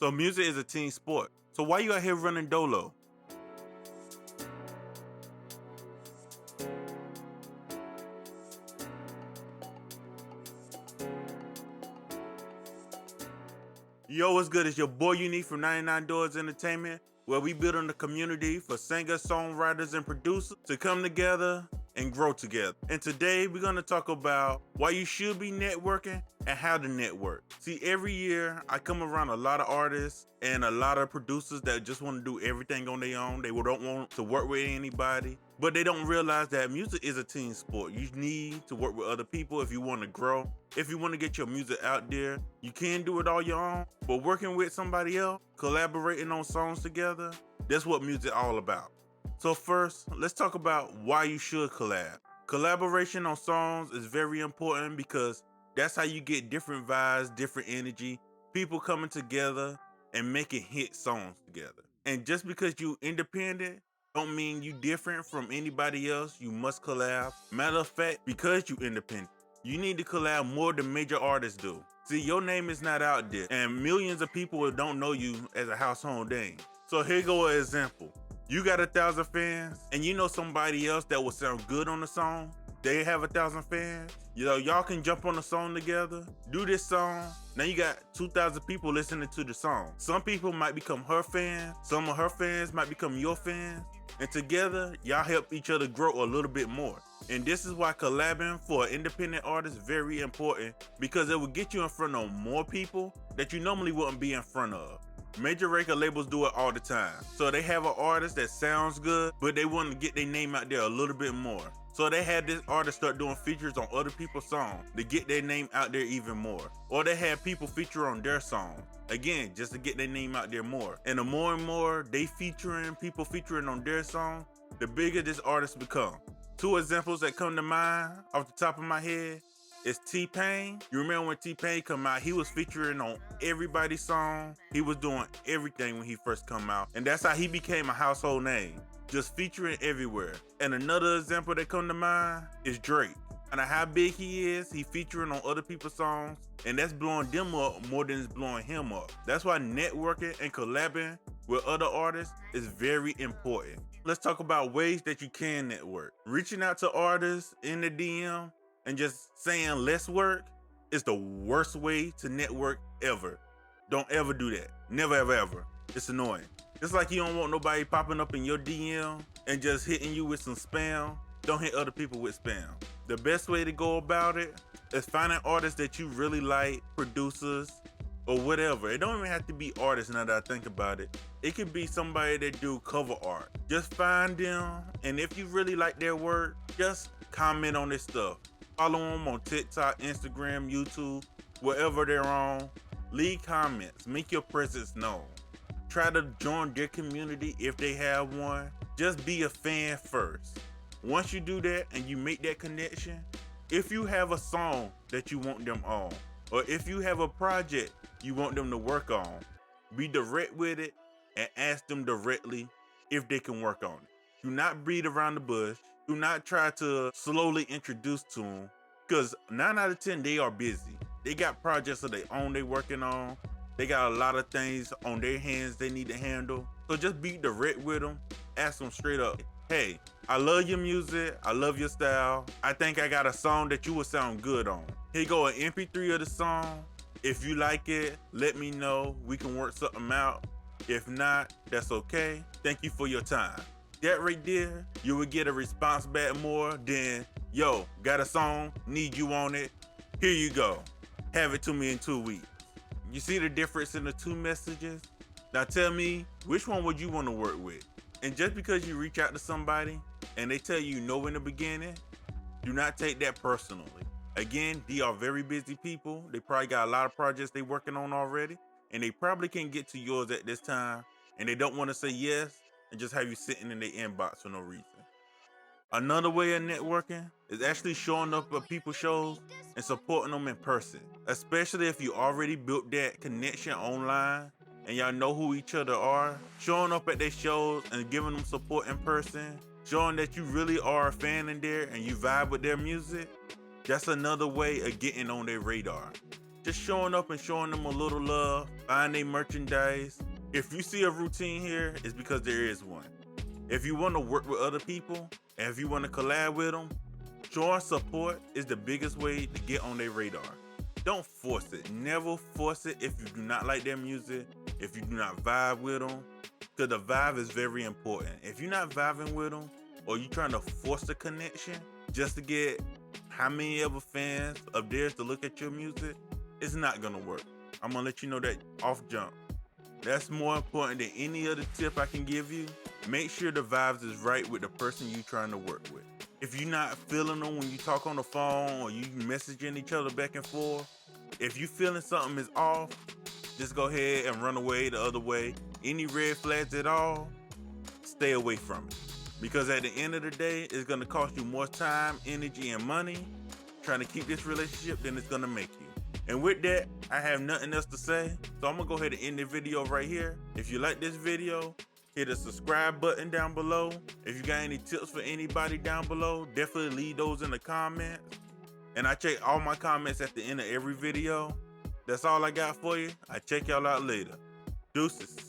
So music is a team sport. So why you out here running dolo? Yo, what's good? It's your boy Unique from 99 Doors Entertainment, where we build on a community for singers, songwriters, and producers to come together and grow together. And today we're going to talk about why you should be networking and how to network. See, every year I come around a lot of artists and a lot of producers that just want to do everything on their own. They don't want to work with anybody, but they don't realize that music is a team sport. You need to work with other people if you want to grow. If you want to get your music out there, you can do it all your own, but working with somebody else, collaborating on songs together, that's what music all about. So first, let's talk about why you should collab. Collaboration on songs is very important because that's how you get different vibes, different energy, people coming together and making hit songs together. And just because you independent, don't mean you different from anybody else. You must collab. Matter of fact, because you independent, you need to collab more than major artists do. See, your name is not out there, and millions of people don't know you as a household name. So here go an example. You got 1,000 fans, and you know somebody else that will sound good on the song. They have 1,000 fans. You know, y'all can jump on the song together, do this song. Now you got 2,000 people listening to the song. Some people might become her fans. Some of her fans might become your fans. And together, y'all help each other grow a little bit more. And this is why collabing for an independent artist is very important, because it will get you in front of more people that you normally wouldn't be in front of. Major record labels do it all the time. So they have an artist that sounds good, but they want to get their name out there a little bit more. So they had this artist start doing features on other people's songs to get their name out there even more. Or they had people feature on their song, again, just to get their name out there more. And the more and more they people featuring on their song, the bigger this artist become. Two examples that come to mind off the top of my head is TPain. You remember when TPain come out, he was featuring on everybody's song. He was doing everything when he first come out. And that's how he became a household name, just featuring everywhere. And another example that come to mind is Drake. And how big he is, he featuring on other people's songs, and that's blowing them up more than it's blowing him up. That's why networking and collabing with other artists is very important. Let's talk about ways that you can network. Reaching out to artists in the DM and just saying let's work is the worst way to network ever. Don't ever do that. Never, ever, ever. It's annoying. It's like you don't want nobody popping up in your DM and just hitting you with some spam. Don't hit other people with spam. The best way to go about it is finding artists that you really like, producers, or whatever. It don't even have to be artists now that I think about it. It could be somebody that do cover art. Just find them, and if you really like their work, just comment on their stuff. Follow them on TikTok, Instagram, YouTube, wherever they're on. Leave comments, make your presence known. Try to join their community if they have one. Just be a fan first. Once you do that and you make that connection, if you have a song that you want them on, or if you have a project you want them to work on, be direct with it and ask them directly if they can work on it. Do not beat around the bush. Do not try to slowly introduce to them, because 9 out of 10, they are busy. They got projects of their own they working on. They got a lot of things on their hands they need to handle. So just be direct with them. Ask them straight up, hey, I love your music. I love your style. I think I got a song that you would sound good on. Here go an MP3 of the song. If you like it, let me know. We can work something out. If not, that's okay. Thank you for your time. That right there, you will get a response back more than, yo, got a song, need you on it. Here you go. Have it to me in 2 weeks. You see the difference in the two messages? Now tell me, which one would you want to work with? And just because you reach out to somebody and they tell you no in the beginning, do not take that personally. Again, they are very busy people. They probably got a lot of projects they working on already, and they probably can't get to yours at this time, and they don't want to say yes and just have you sitting in their inbox for no reason. Another way of networking is actually showing up at people's shows and supporting them in person, especially if you already built that connection online and y'all know who each other are. Showing up at their shows and giving them support in person, showing that you really are a fan in there and you vibe with their music, that's another way of getting on their radar. just showing up and showing them a little love, buying their merchandise. If you see a routine here, it's because there is one. If you want to work with other people, and if you want to collab with them, showing support is the biggest way to get on their radar. Don't force it. Never force it if you do not like their music, if you do not vibe with them, because the vibe is very important. If you're not vibing with them, or you're trying to force the connection just to get how many ever fans of theirs to look at your music, it's not gonna work. I'm gonna let you know that off jump. That's more important than any other tip I can give you. Make sure the vibes is right with the person you're trying to work with. If you're not feeling them when you talk on the phone or you messaging each other back and forth, if you feeling something is off, just go ahead and run away the other way. Any red flags at all, stay away from it. Because at the end of the day, it's gonna cost you more time, energy, and money trying to keep this relationship than it's gonna make you. And with that, I have nothing else to say. So I'm gonna go ahead and end the video right here. If you like this video, hit the subscribe button down below. If you got any tips for anybody down below, definitely leave those in the comments. And I check all my comments at the end of every video. That's all I got for you. I check y'all out later. Deuces.